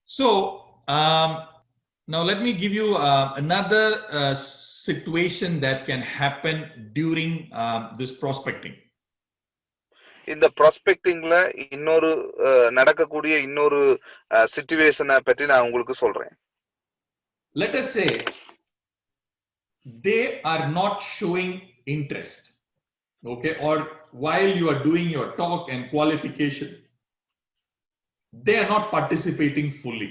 So now let me give you another situation that can happen during this prospecting. இந்த ப்ராஸ்பெக்டிங்ல இன்னொரு நடக்கக்கூடிய இன்னொரு சிச்சுவேஷனை பற்றி நான் உங்களுக்கு சொல்றேன். Let us say they are not showing interest, okay, or while you are doing your talk and qualification, they are not participating fully.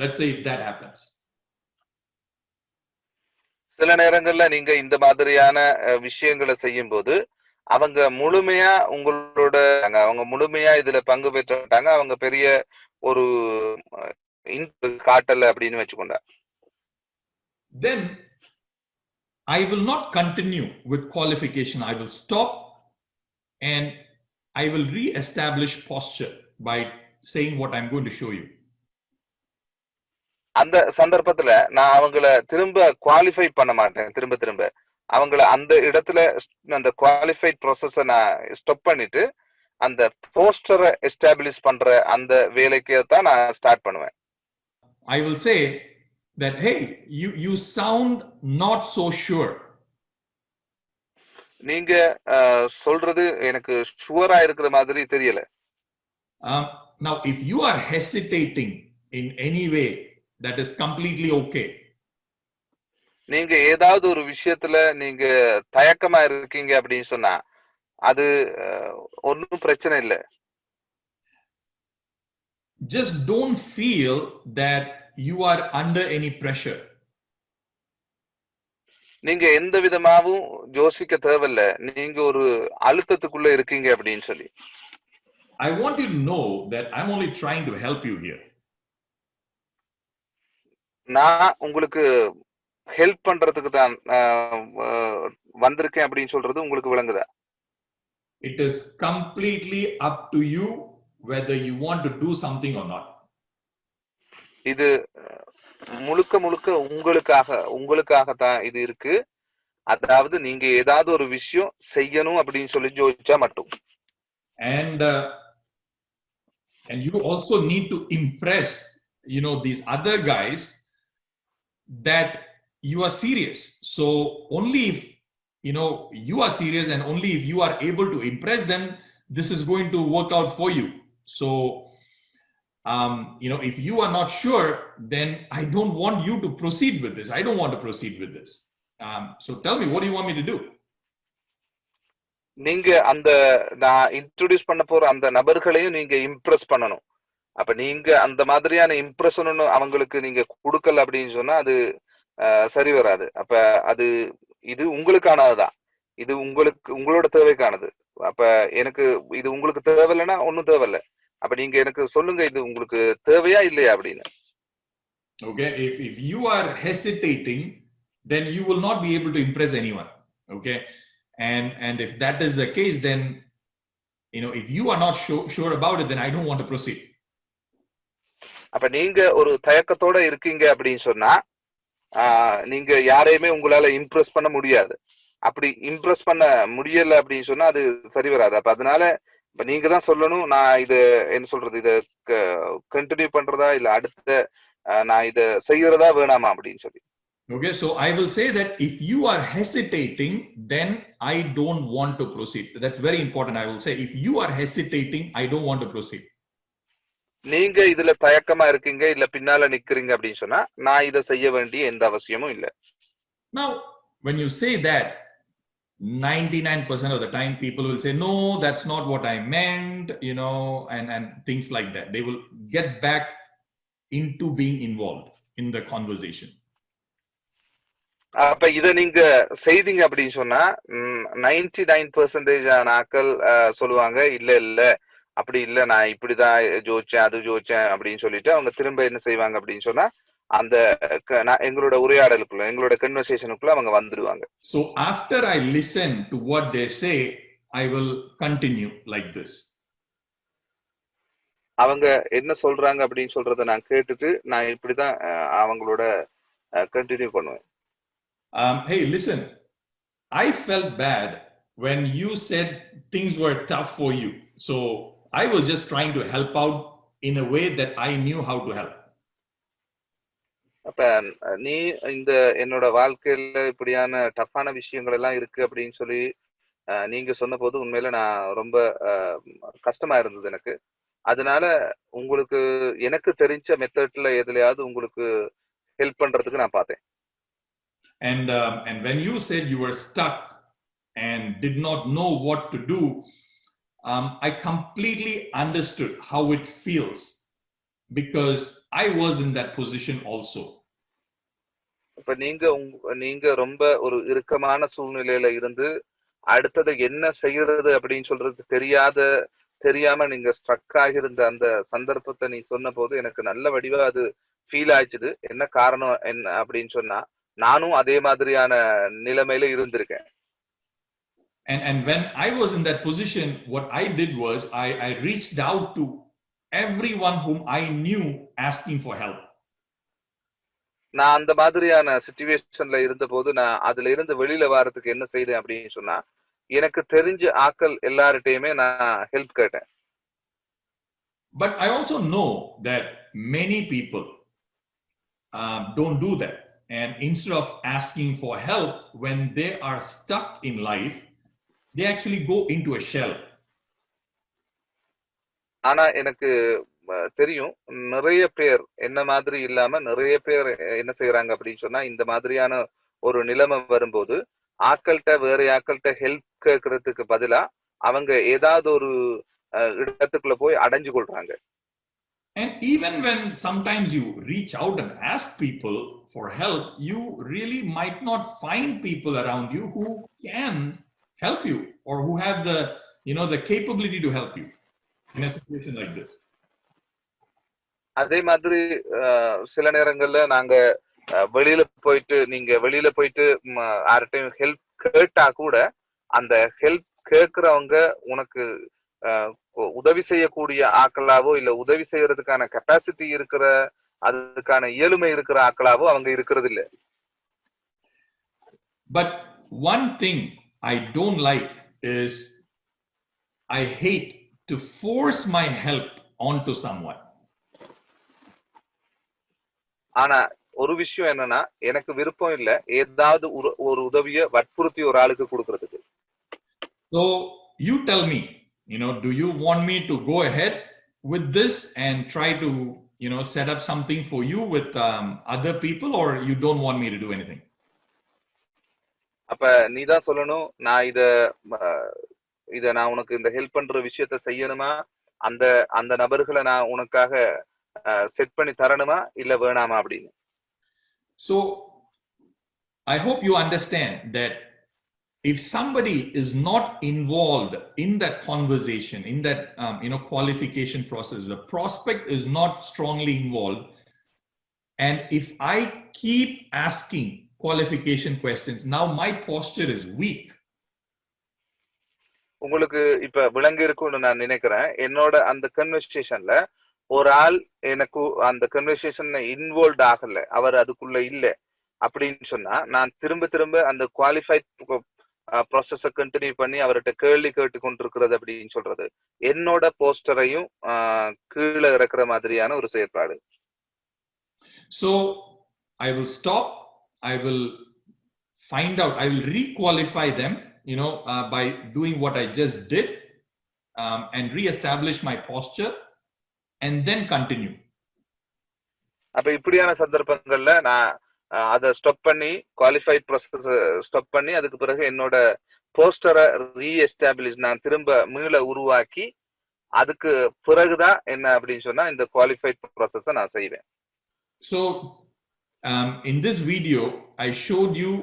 Let's say if that happens. சில நேரங்கள்ல நீங்க இந்த மாதிரியான விஷயங்களை செய்யும் போது அவங்க முழுமையா அவங்க முழுமையா இதுல பங்கு பெற்றாங்க, அவங்க பெரிய ஒரு காட்டல அப்படின்னு வச்சுக்கோங்க. Then I will not continue with qualification. I will stop and I will re-establish posture by saying what I'm going to show you. அந்த சந்தர்ப்பத்துல நான் அவங்கள திரும்ப குவாலிஃபை பண்ண மாட்டேன். திரும்ப அவங்கள அந்த இடத்துல அந்த குவாலிஃபைட் ப்ராசஸ நான் ஸ்டாப் பண்ணிட்டு அந்த போஸ்டரை எஸ்டாப்ளிஷ் பண்ற அந்த வேலைக்கு தான் நான் ஸ்டார்ட் பண்ணுவேன். I will say that, hey, you sound not so sure. நீங்க சொல்றது எனக்கு ஷுவரா இருக்கிற மாதிரி தெரியல. Now if you are hesitating in any way, that is completely okay. நீங்க ஏதாவது ஒரு விஷயத்துல நீங்க தயக்கமா இருக்கீங்க அப்படின்னு சொன்னா அது ஒன்றும் பிரச்சனை இல்லை. Just don't feel that you are under any pressure. நீங்க எந்த விதமாவும் யோசிக்க தேவையில்ல, நீங்க ஒரு அழுத்தத்துக்குள்ள இருக்கீங்க அப்படின்னு சொல்லி. I want you to know that I'm only trying to help you here. நான் உங்களுக்கு ஹெல்ப் பண்றதுக்கு தான் வந்திருக்கேன் அப்படின்னு சொல்றது உங்களுக்கு விளங்குதா? It is completely up to you whether you want to do something or not. இது முழுக்க உங்களுக்காக தான் இது இருக்கு. அதாவது நீங்க ஏதாவது ஒரு விஷயம் செய்யணும் அப்படின்னு சொல்லி யோசிச்சா மட்டும். And you also need to impress, these other guys that you are serious. So only if you are serious and only if you are able to impress them, this is going to work out for you. So if you are not sure, then I don't want you to proceed with this. I don't want to proceed with this. So tell me, what do you want me to do? நீங்க அந்த நான் introduce பண்ண போற அந்த நபர்களையும் நீங்க Impress பண்ணணும். அப்ப நீங்க அந்த மாதிரியான இம்ப்ரெஷன் அவங்களுக்கு நீங்க கொடுக்கல அப்படின்னு சொன்னா அது சரி வராது. அப்ப அது இது உங்களுக்கானதுதான், இது உங்களோட தேவைக்கானது. அப்ப எனக்கு இது உங்களுக்கு தேவையில்லைன்னா ஒன்னும் தேவையில்லை. அப்ப நீங்க எனக்கு சொல்லுங்க இது உங்களுக்கு தேவையா இல்லையா அப்படின்னு. Okay, if you are hesitating, then you will not be able to impress anyone. Okay, and if that is the case, then if you are not sure about it, then I don't want to proceed. அப்ப நீங்க ஒரு தயக்கத்தோட இருக்கீங்க அப்படின்னு சொன்னா நீங்க யாரையுமே உங்களால Impress பண்ண முடியாது. அப்படி இம்ப்ரெஸ் பண்ண முடியல அப்படின்னு சொன்னா அது சரி வராது. அப்ப அதனால இப்ப நீங்க தான் சொல்லணும், நான் இது என்ன சொல்றது, இத கண்டினியூ பண்றதா இல்ல அடுத்த நான் இத செய்யறதா வேணாமா அப்படின்னு சொல்லி. Okay, so I will say that if you are hesitating, then I don't want to proceed. That's very important. I will say, if you are hesitating, I don't want to proceed. நீங்க இதுல தயக்கமா இருக்கீங்க இல்ல பின்னால நிக்கிறீங்க அப்படின்னு சொன்னா நான் இத செய்ய வேண்டிய எந்த அவசியமும் இல்ல. Now when you say that, 99% of the time people will say, no, that's not what I meant, and things like that. They will get back into being involved in the conversation. அப்ப இத நீங்க செய்தீங்க அப்படின்னு சொன்னா 99% ஆட்கள் சொல்லுவாங்க, இல்ல அப்படி இல்ல, நான் இப்படிதான் ஜோதிச்சேன் அது ஜோதிச்சேன் அப்படின்னு சொல்லிட்டு அவங்க திரும்ப என்ன செய்வாங்க அப்படின்னு சொன்னா அந்த எங்களோட உரையாடலுக்குள்ள எங்களோட கன்வர்சேஷனுக்குள்ள அவங்க வந்துடுவாங்க. So after I listen to what they say, I will continue like this. அவங்க என்ன சொல்றாங்க அப்படின்னு சொல்றத நான் கேட்டுட்டு நான் இப்படிதான் அவங்களோட கண்டினியூ பண்ணுவேன். Hey, listen, I felt bad when you said things were tough for you. So I was just trying to help out in a way that I knew how to help. அப்ப நீ இந்த என்னோட வாழ்க்கையில இப்படியான டஃப்பான விஷயங்கள் எல்லாம் இருக்கு அப்படின்னு சொல்லி நீங்க சொன்னபோது உண்மையில நான் ரொம்ப கஷ்டமா இருந்தது எனக்கு. அதனால உங்களுக்கு எனக்கு தெரிஞ்ச மெத்தட்ல எதுலயாவது உங்களுக்கு ஹெல்ப் பண்றதுக்கு நான் பார்த்தேன். And when you said you were stuck and did not know what to do, I completely understood how it feels because I was in that position also. இப்ப நீங்க ரொம்ப ஒரு இறுக்கமான சூழ்நிலையில இருந்து அடுத்தது என்ன செய்யறது அப்படின்னு சொல்றது தெரியாம நீங்க ஸ்ட்ரக் ஆகியிருந்த அந்த சந்தர்ப்பத்தை நீ சொன்ன போது எனக்கு நல்ல வடிவா அது ஃபீல் ஆயிடுச்சு. என்ன காரணம் என்ன அப்படின்னு சொன்னா நானும் அதே மாதிரியான நிலைமையில இருந்திருக்கேன். And when I was in that position, what I did was I reached out to everyone whom I knew asking for help. நான் அந்த மாதிரியான சிச்சுவேஷன்ல இருந்த போது நான் அதுல இருந்து வெளியில வர்றதுக்கு என்ன செய்தேன் அப்படின்னு சொன்னா எனக்கு தெரிஞ்ச ஆக்கள் எல்லார்கிட்டயுமே நான் ஹெல்ப் கேட்டேன். But I also know that many people don't do that. And instead of asking for help when they are stuck in life, they actually go into a shell. ஆனா எனக்கு தெரியும் நிறைய பேர் என்ன மாதிரி இல்லாம நிறைய பேர் என்ன செய்யறாங்க அப்படின்னு சொன்னா இந்த மாதிரியான ஒரு நிலைமை வரும்போது வேற ஆக்கள்கிட்ட ஹெல்ப் கேட்கறதுக்கு பதிலா அவங்க ஏதாவது ஒரு இடத்துக்குள்ள போய் அடைஞ்சு கொள்றாங்க. And even when sometimes you reach out and ask people for help, you really might not find people around you who can help you or who have the capability to help you in a situation like this. அதே மாதிரி சில நேரங்கள்ல நாங்க நீங்க வெளியில போயிட்டு யார்கிட்டையும் help கேட்டா கூட அந்த ஹெல்ப் கேட்கிறவங்க உனக்கு உதவி செய்யக்கூடிய ஆக்களாவோ இல்ல உதவி செய்யறதுக்கான கெப்பாசிட்டி இருக்கிற அதுக்கான இயலுமை இருக்கிற ஆக்களாவோ அவங்க இருக்கிறது இல்ல. But one thing I don't like is I hate to force my help onto someone. ஆனா ஒரு விஷயம் என்னன்னா எனக்கு விருப்பம் இல்ல ஏதாவது ஒரு உதவியை வற்புறுத்தி ஒரு ஆளுக்கு கொடுக்கறதுக்கு. So you tell me, do you want me to go ahead with this and try to set up something for you with other people, or you don't want me to do anything? அப்ப நீதான் சொல்லணும் நான் இத நான் உனக்கு இந்த help பண்ற விஷயத்த செய்யணுமா அந்த அந்த நபர்களை நான் உனக்காக செட் பண்ணி தரணுமா இல்ல வேணாமா அப்படின்னு. So I hope you understand that if somebody is not involved in that conversation, in that qualification process, the prospect is not strongly involved, and if I keep asking qualification questions, now my posture is weak. உங்களுக்கு இப்ப விளங்கி இருக்கும்னு நான் நினைக்கிறேன். என்னோட அந்த கன்வர்சேஷன்ல ஒரு ஆள் எனக்கு அந்த கன்வர்சேஷன்ல இன்வால்வ் ஆகல, அவர் அதுக்குள்ள இல்ல அப்படின்னு சொன்னா நான் திரும்ப அந்த குவாலிஃபைட் ப்ராசஸ கண்டினியூ பண்ணி அவர்கிட்ட கேள்வி கேட்டு கொண்டிருக்கிறது அப்படின்னு சொல்றது என்னோட போஸ்டரையும் கீழே இறக்குற மாதிரியான ஒரு செயற்பாடு. So I will stop, I will find out, I will requalify them, by doing what I just did, and re-establish my posture and then continue. அப்ப இப்படியான சந்தர்ப்பங்கள்ல நான் அதை ஸ்டாப் பண்ணி குவாலிஃபைட் ப்ராசஸ் ஸ்டாப் பண்ணி அதுக்கு பிறகு என்னோட போஸ்டரை ரீஎஸ்டாப்ளிஷ் நான் திரும்ப மீள உருவாக்கி அதுக்கு பிறகுதான் என்ன அப்படின்னு சொன்னா இந்த குவாலிஃபைட் ப்ராசஸை நான் செய்வேன். So in this video I showed you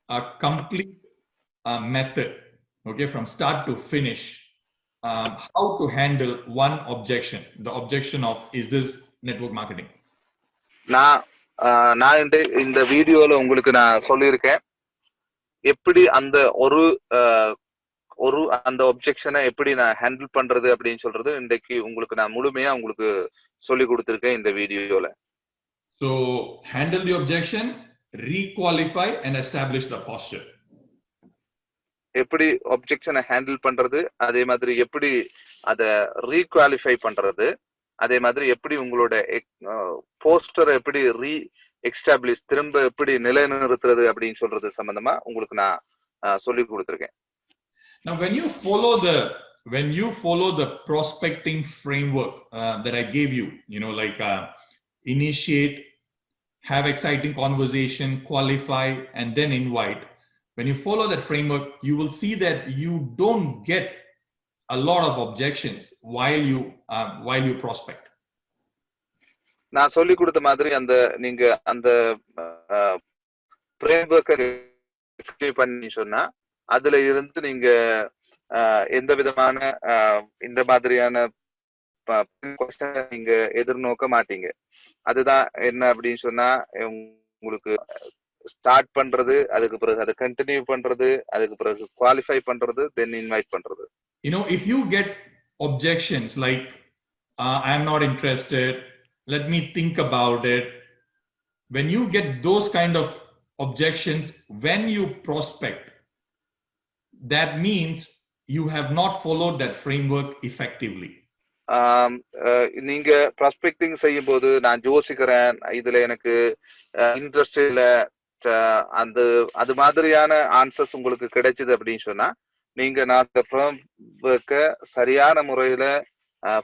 a complete method, okay, from start to finish, how to handle one objection, the objection of is this network marketing. நான் இந்த வீடியோல உங்களுக்கு நான் சொல்லியிருக்கேன் எப்படி அந்த ஒரு அந்த ஒப்ஜெக்ஷனை எப்படி நான் ஹேண்டில் பண்றது அப்படின்னு சொல்றது இன்றைக்கு உங்களுக்கு நான் முழுமையா உங்களுக்கு சொல்லி கொடுத்திருக்கேன் இந்த வீடியோல. So handle the objection, requalify and establish the posture. எப்படி ஒப்ஜெக்ஷனை ஹேண்டில் பண்றது, அதே மாதிரி எப்படி அதை ரீகுவாலிஃபை பண்றது, அதே மாதிரி எப்படி உங்களோட போஸ்டரை எப்படி எக்ஸ்டாப்ளிஷ் திரும்ப எப்படி நிலைநிறுத்துறது அப்படின்னு சொல்றது சம்பந்தமா உங்களுக்கு நான் சொல்லி கொடுத்துருக்கேன். Now, when you follow the prospecting framework that I gave you, like initiate, have exciting conversation, qualify, and then invite. When you follow that framework, you will see that you don't get a lot of objections while you prospect. நான் சொல்லி கொடுத்த மாதிரி நீங்க அந்த ஃப்ரேம்வொர்க்கை பண்ணி சொன்னா அதுல இருந்து நீங்க எந்த விதமான இந்த மாதிரியான நீங்க எதிர்நோக்க மாட்டீங்க. அதுதான் என்ன அப்படின்னு சொன்னா உங்களுக்கு ஸ்டார்ட் பண்றது, அதுக்கு பிறகு அதை கண்டினியூ பண்றது, அதுக்கு பிறகு குவாலிஃபை பண்றது, தென் இன்வைட் பண்றது. If you get objections like I'm not interested, let me think about it, when you get those kind of objections when you prospect, that means you have not followed that framework effectively. நீங்க prospecting செய்யும் போது நான் யோசிக்கிறேன், இதுல எனக்கு interest இல்ல, அது மாதிரியான ஆன்சர்ஸ் உங்களுக்கு கிடைச்சது அப்படின்னு சொன்னா நீங்க நான் அந்த ஃப்ரேம்வொர்க்கை சரியான முறையில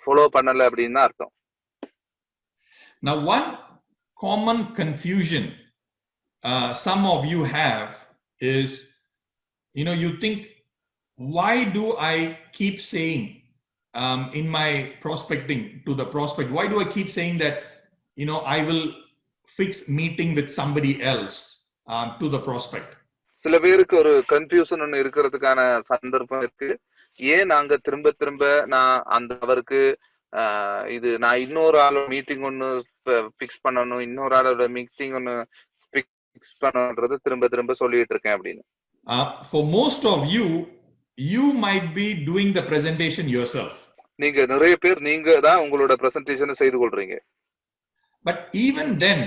ஃபாலோ பண்ணல அப்படின்னு தான் அர்த்தம். Now, one common confusion some of you have is, you think, why do I keep saying in my prospecting to the prospect, why do I keep saying that, I will fix meeting with somebody else to the prospect? சில பேருக்கு ஒரு confusion ஒன்று இருக்கிறதுக்கான சந்தர்ப்பம் இருக்கு. ஏன் நாங்க திரும்ப திரும்ப நான் அவருக்கு இது நான் இன்னொரு ஆளோட மீட்டிங் ஒன்று ஃபிக்ஸ் பண்ணணும், இன்னொரு ஆளோட மீட்டிங் ஒன்று ஃபிக்ஸ் பண்ணணுன்றது திரும்ப திரும்ப சொல்லிட்டு இருக்கேன் அப்படின்னு. For most of you, you might be doing the presentation yourself. நீங்க நிறைய பேர் நீங்க தான் உங்களோட பிரசன்டேஷனை செய்து கொள்றீங்க. But even then,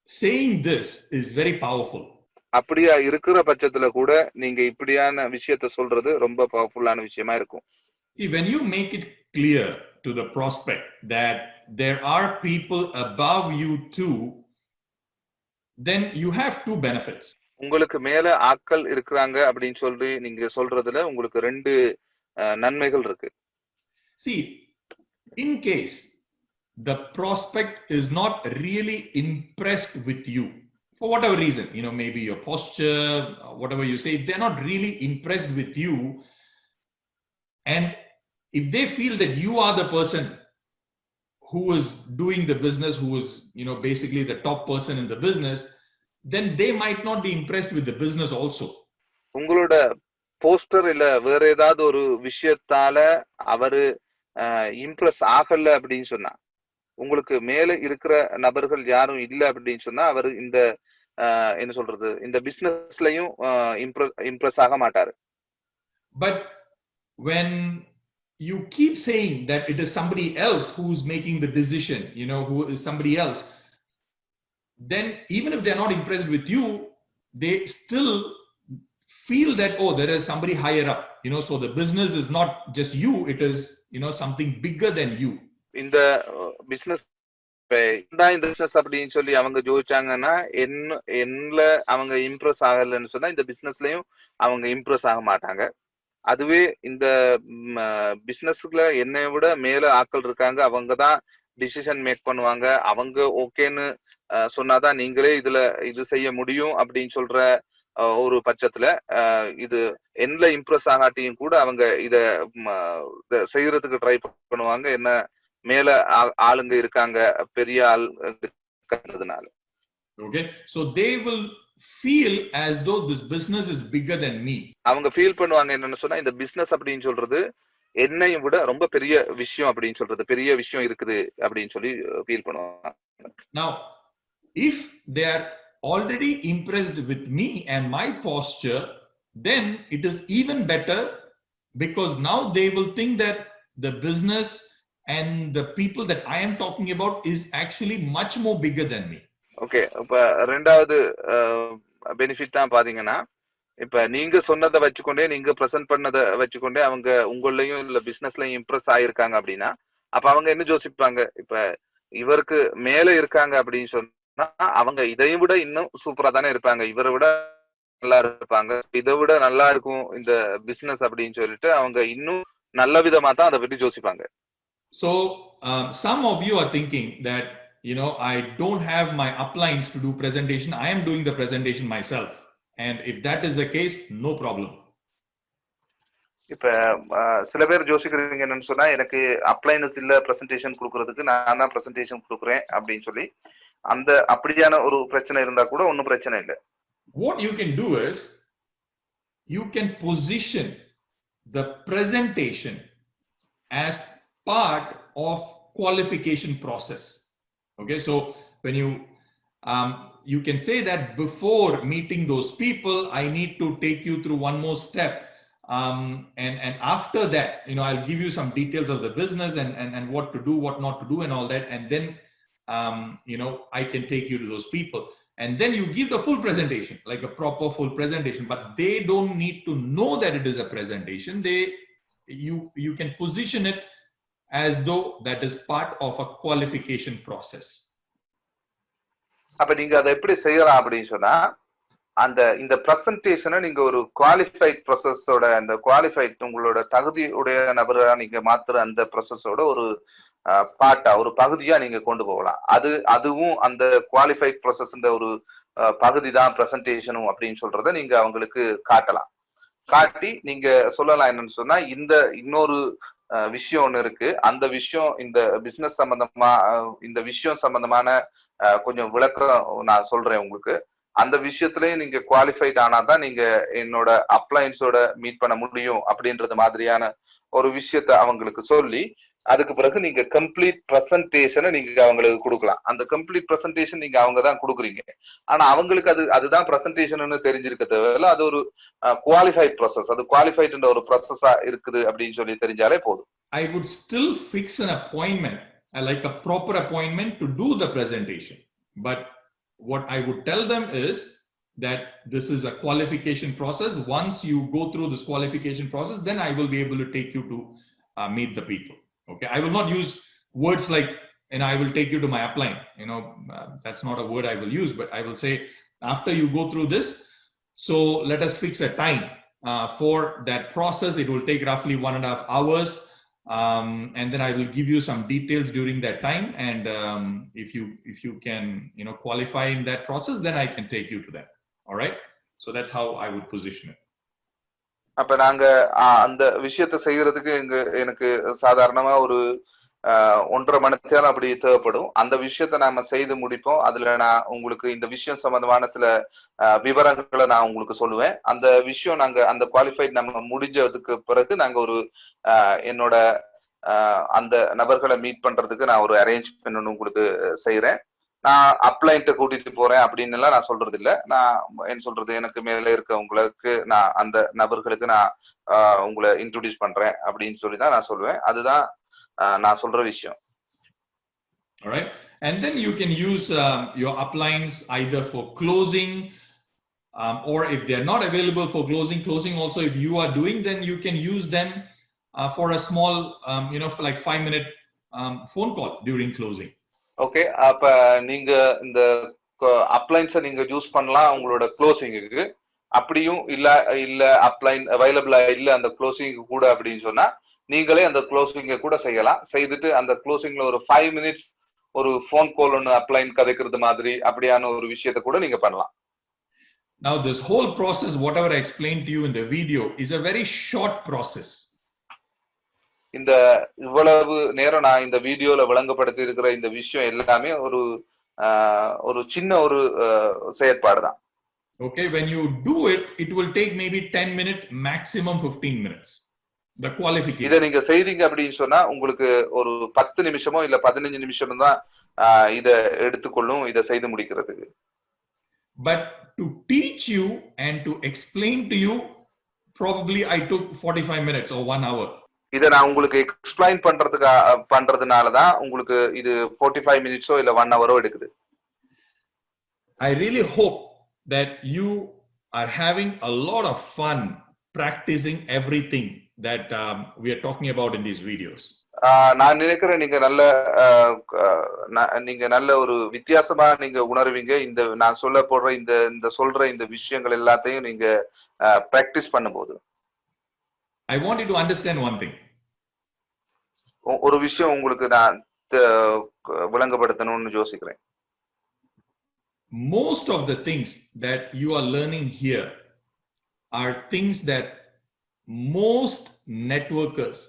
saying this is very powerful. அப்படியா இருக்கிற பட்சத்துல கூட நீங்க இப்படியான விஷயத்தை சொல்றது ரொம்ப பவர்ஃபுல்லான விஷயமா இருக்கும். When you make it clear to the prospect that there are people above you too, then you have two benefits. உங்களுக்கு மேல ஆட்கள் இருக்கிறாங்க அப்படின்னு சொல்லி நீங்க சொல்றதுல உங்களுக்கு ரெண்டு நன்மைகள் இருக்கு. See, in case the prospect is not really impressed with you for whatever reason, maybe your posture, whatever you say, if they're not really impressed with you, and if they feel that you are the person who is doing the business, who is, basically the top person in the business, then they might not be impressed with the business also. உங்களோட poster இல்ல வேற ஏதாவது ஒரு விஷயத்தால அவரு Impress ஆகல அப்படின்னு சொன்னா, உங்களுக்கு மேல இருக்கிற நபர்கள் யாரும் இல்ல அப்படின்னு சொன்னா அவர் இந்த என்ன சொல்றது இந்த பிசினஸ்லயும் இம்ப்ரெஸ் ஆக மாட்டாரு. But when you keep saying that it is somebody else who's making the decision, who is somebody else, then even if they're not impressed with you, they still feel that, oh, there is somebody higher up, so the business is not just you, it is, something bigger than you. இந்த business இந்த business அப்படின்னு சொல்லி அவங்க ஜோதிச்சாங்கன்னா என்ன அவங்க Impress ஆகலன்னு சொன்னா இந்த பிசினஸ்லயும் அவங்க இம்ப்ரெஸ் ஆக மாட்டாங்க. அதுவே இந்த பிசினஸ்ல என்னை விட மேல ஆட்கள் இருக்காங்க, அவங்கதான் டிசிஷன் மேக் பண்ணுவாங்க, அவங்க ஓகேன்னு சொன்னாதான் நீங்களே இது செய்ய முடியும் அப்படின்னு சொல்ற ஒரு பட்சத்துல இது என்ன இம்ப்ரெஸ் ஆகாட்டியும் கூட அவங்க இத செய்யறதுக்கு ட்ரை பண்ணுவாங்க, என்ன மேல ஆளுங்க இருக்காங்க, பெரிய ஆள் இருக்கிறதுனால. Okay, so they will feel as though this business is bigger than me. அவங்க ஃபீல் பண்ணுவாங்க என்னன்னு சொன்னா இந்த பிசினஸ் அப்படின்னு சொல்றது என்னையும் விட ரொம்ப பெரிய விஷயம் அப்படின்னு சொல்றது, பெரிய விஷயம் இருக்குது அப்படின்னு சொல்லி ஃபீல் பண்ணுவாங்க. Now, if they are already impressed with me and my posture, then it is even better, because now they will think that the business and the people that I am talking about is actually much more bigger than me. Okay, இப்ப ரெண்டாவது benefit தான் பாத்தீங்கன்னா, இப்ப நீங்க சொன்னதை வச்சுக்கொண்டே நீங்க present பண்ணதை வச்சுக்கொண்டே அவங்க உங்களையும் இல்ல பிசினஸ்லயும் இம்ப்ரெஸ் ஆயிருக்காங்க அப்படின்னா, அப்ப அவங்க என்ன யோசிப்பாங்க, இப்ப இவருக்கு மேல இருக்காங்க அப்படின்னு சொன்னா அவங்க இதையும் விட இன்னும் சூப்பரா தானே இருப்பாங்க, இவரை விட நல்லா இருப்பாங்க, இதை விட நல்லா இருக்கும் இந்த பிசினஸ் அப்படின்னு சொல்லிட்டு அவங்க இன்னும் நல்ல விதமா தான் அதை பற்றி யோசிப்பாங்க. So some of you are thinking that, I don't have my uplines to do presentation. I am doing the presentation myself. And if that is the case, no problem. இப்ப சில பேர் யோசிக்கிறீங்க என்னன்னு சொன்னா, எனக்கு அப்ளைனஸ் இல்ல பிரசன்டேஷன் கொடுக்கறதுக்கு, நான் தான் பிரசன்டேஷன் கொடுக்குறேன் அப்படின்னு சொல்லி, அந்த அப்படியான ஒரு பிரச்சனை இருந்தா கூட ஒன்றும் பிரச்சனை இல்லை. What you can do is, you can position the presentation as part of qualification process. Okay, so when you can say that before meeting those people, I need to take you through one more step. And after that, I'll give you some details of the business and what to do, what not to do, and all that. And then, I can take you to those people. And then you give the full presentation, like a proper full presentation. But they don't need to know that it is a presentation. You can position it as though that is part of a qualification process. அப்ப நீங்க அதை எப்படி செய்யலாம் அப்படின்னு சொன்னா, இந்த பிரசன்டேஷனை நீங்க ஒரு குவாலிஃபைட் ப்ராசஸோட, அந்த குவாலிஃபைட் உங்களோட தகுதி உடைய நபரா நீங்க மாத்துற அந்த ப்ராசஸோட ஒரு பார்ட்டா, ஒரு பகுதியா நீங்க கொண்டு போகலாம். அதுவும் அந்த குவாலிஃபைட் ப்ராசஸ் ஒரு பகுதி தான் பிரசன்டேஷனும் அப்படின்னு சொல்றத நீங்க அவங்களுக்கு காட்டலாம். காட்டி நீங்க சொல்லலாம் என்னன்னு சொன்னா, இந்த இன்னொரு விஷயம் ஒண்ணு இருக்கு, அந்த விஷயம் இந்த பிசினஸ் சம்பந்தமா, இந்த விஷயம் சம்பந்தமான கொஞ்சம் விளக்கம் நான் சொல்றேன் உங்களுக்கு. அந்த விஷயத்திலயும் நீங்க குவாலிஃபைட் ஆனாதான் நீங்க என்னோட அப்ளைன்ஸோட மீட் பண்ண முடியும் அப்படின்றது மாதிரியான ஒரு விஷயத்த அவங்களுக்கு சொல்லி, அதுக்கு பிறகு நீங்க கம்ப்ளீட் பிரசன்டேஷனை நீங்க அவங்களுக்கு கொடுக்கலாம். அந்த கம்ப்ளீட் பிரசன்டேஷன் நீங்க அவங்க தான் கொடுக்குறீங்க, ஆனா அவங்களுக்கு அதுதான் பிரசன்டேஷன் தெரிஞ்சிருக்க தேவையில்ல. அது ஒரு குவாலிஃபைட் ப்ராசஸ், அது குவாலிஃபைட் ஒரு ப்ராசஸா இருக்குது அப்படின்னு சொல்லி தெரிஞ்சாலே போதும். I would still fix an appointment, like a proper appointment to do the presentation. But what I would tell them is that this is a qualification process. Once you go through this qualification process, then I will be able to take you to meet the people. Okay, I will not use words like, I will take you to my upline. That's not a word I will use, but I will say, after you go through this, so let us fix a time for that process. It will take roughly 1.5 hours. And then I will give you some details during that time. And if you can, qualify in that process, then I can take you to that. All right. So that's how I would position it. அப்ப நாங்க அந்த விஷயத்தை செய்யறதுக்கு எனக்கு சாதாரணமா ஒரு 1.5 மணி நேரம் அப்படி தேவைப்படும். அந்த விஷயத்த நாம செய்து முடிப்போம். அதுல நான் உங்களுக்கு இந்த விஷயம் சம்பந்தமான சில விவரங்களை நான் உங்களுக்கு சொல்லுவேன். அந்த விஷயம் நாங்க அந்த குவாலிஃபைட் நம்ம முடிஞ்சதுக்கு பிறகு நாங்க ஒரு என்னோட அந்த நபர்களை மீட் பண்றதுக்கு நான் ஒரு அரேஞ்ச்மெண்ட் உங்களுக்கு செய்யறேன். நான் அப்ளைன்ட்ட கூட்டிட்டு போறேன் அப்படின்னு எல்லாம் நான் சொல்றது இல்ல. நான் என்ன சொல்றது, எனக்கு மேல இருக்கவங்களுக்கு நான் அந்த நபர்களுக்கு நான் உங்களை இன்ட்ரோடியூஸ் பண்றேன் அப்படின்னு சொல்லி தான் நான் சொல்லுவேன். அதுதான் நான் சொல்ற விஷயம். All right. And then you can use your uplines either for closing, or if they are not available for closing also, if you are doing, then you can use them for a small, for like 5-minute phone call during closing. Okay, அப்ப நீங்க இந்த அப்ளைன்ஸை நீங்க use பண்ணலாம் உங்களோட க்ளோசிங்குக்கு. அப்படியும் இல்ல அப்ளைன் அவைலபிளா இல்ல அந்த க்ளோசிங்கு கூட அப்படின்னு சொன்னா, நீங்களே அந்த க்ளோசிங்க கூட செய்யலாம். செய்துட்டு அந்த க்ளோசிங்ல ஒரு 5 minutes ஒரு ஃபோன் கால் ஒன்று அப்ளைன் கதைக்கிறது மாதிரி அப்படியான ஒரு விஷயத்தை கூட நீங்க பண்ணலாம். Now this whole process, whatever I explained to you in the video, is a very short process. இந்த இவ்வளவு நேரம் நான் இந்த வீடியோல விளங்கப்படுத்தி இருக்கிற இந்த விஷயம் எல்லாமே ஒரு சின்ன ஒரு செயற்பாடு தான். Okay, when you do it, it will take maybe 10 minutes, maximum 15 minutes. The qualification. இதை நீங்க செய்தீங்க அப்படின்னு சொன்னா உங்களுக்கு ஒரு 10 நிமிஷமோ இல்ல 15 நிமிஷம் தான் இதை எடுத்துக்கொள்ளும் இதை செய்து முடிக்கிறதுக்கு. But to teach you and to explain to you, probably I took 45 minutes or 1 hour. இதை நான் உங்களுக்கு எக்ஸ்பிளைன் பண்றதுனாலதான் உங்களுக்கு இது 45 மினிட்ஸோ இல்ல 1 hour எடுக்குது. I really hope that you are having a lot of fun practicing everything that we are talking about in these videos. நான் நினைக்கிறேன் நீங்க நல்ல நீங்க நல்ல ஒரு வித்தியாசமா நீங்க உணர்வீங்க. இந்த நான் சொல்ல போடுற இந்த சொல்ற இந்த விஷயங்கள் எல்லாத்தையும் நீங்க பிராக்டிஸ் பண்ணும்போது. I want you to understand one thing. ஒரு விஷயம் உங்களுக்கு நான் விளங்கப்படுத்தணும்னு யோசிக்கிறேன். Most of the things that you are learning here are things that most networkers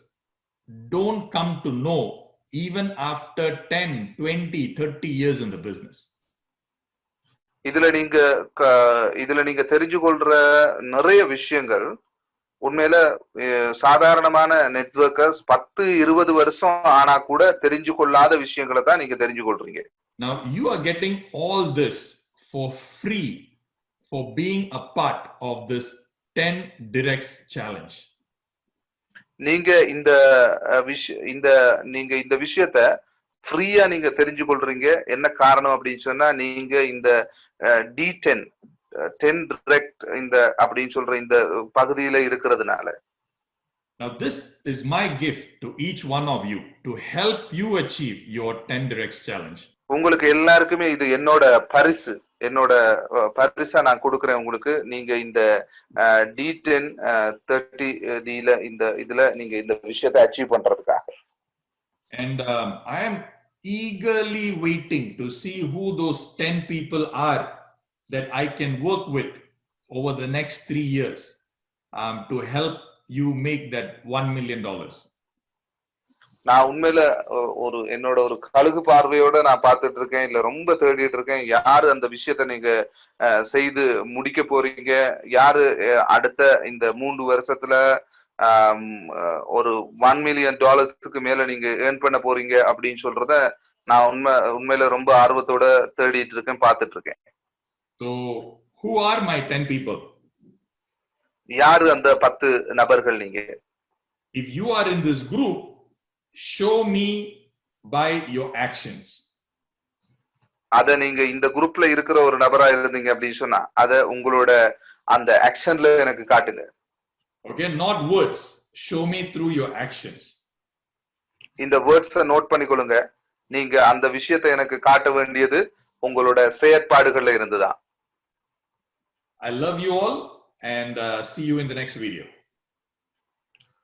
don't come to know even after 10, 20, 30 years in the business. இதுல நீங்க தெரிஞ்சு கொள்ற நிறைய விஷயங்கள் உண்மையில சாதாரணமான நெட்வொர்க்கர்ஸ் 10-20 வருஷம் ஆனா கூட தெரிஞ்சு கொள்ளாத விஷயங்களை தான் நீங்க தெரிஞ்சு கொள்றீங்க. Now you are getting all this for free for being a part of this 10 directs challenge. நீங்க இந்த விஷயத்த ஃப்ரீயா நீங்க தெரிஞ்சு கொள்றீங்க. என்ன காரணம் அப்படின்னு சொன்னா நீங்க இந்த D10 10 direct இந்த அப்படின்னு சொல்ற இந்த பகுதியில இருக்கிறதுனால. Now this is my gift to each one of you to help you achieve your 10 directs challenge. உங்களுக்கு எல்லாருக்குமே இது என்னோட பரிசா நான் கொடுக்கிறேன் உங்களுக்கு. நீங்க இந்த D10 30Dல இந்த இதுல நீங்க இந்த விஷயத்தை அச்சீவ் பண்றதுக்காக. And I am eagerly waiting to see who those 10 people are that I can work with over the next 3 years to help you make that $1 million. நான் உண்மையில என்னோட ஒரு கழுகு பார்வையோட நான் பார்த்துட்டு இருக்கேன், இல்ல ரொம்ப தேடிட்டு இருக்கேன். யாரு அந்த விஷயத்த நீங்க செய்து முடிக்க போறீங்க, யாரு அடுத்த இந்த 3 வருஷத்துல ஒரு $1 million மேல நீங்க ஏர்ன் பண்ண போறீங்க அப்படின்னு சொல்றத நான் உண்மையில ரொம்ப ஆர்வத்தோட தேடிட்டு இருக்கேன், பார்த்துட்டு இருக்கேன். So who are my 10 people? யாரு அந்த 10 நபர்கள் நீங்க? If you are in this group, show me by your actions. அத நீங்க இந்த குரூப்ல இருக்கிற ஒரு நபரா இருந்தீங்க அப்படின்னு சொன்னா அத உங்களோட அந்த ஆக்ஷன்ல எனக்கு காட்டுங்க. Okay, not words. Show me through your actions. இந்த வேர்ட்ஸை நோட் பண்ணிக்கொள்ளுங்க. நீங்க அந்த விஷயத்தை எனக்கு காட்ட வேண்டியது உங்களோட செயற்பாடுகள்ல இருந்துதான். I love you all and see you in the next video.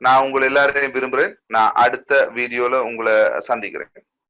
நான் உங்களை எல்லாரையும் விரும்புறேன். நான் அடுத்த வீடியோல உங்களை சந்திக்கிறேன்.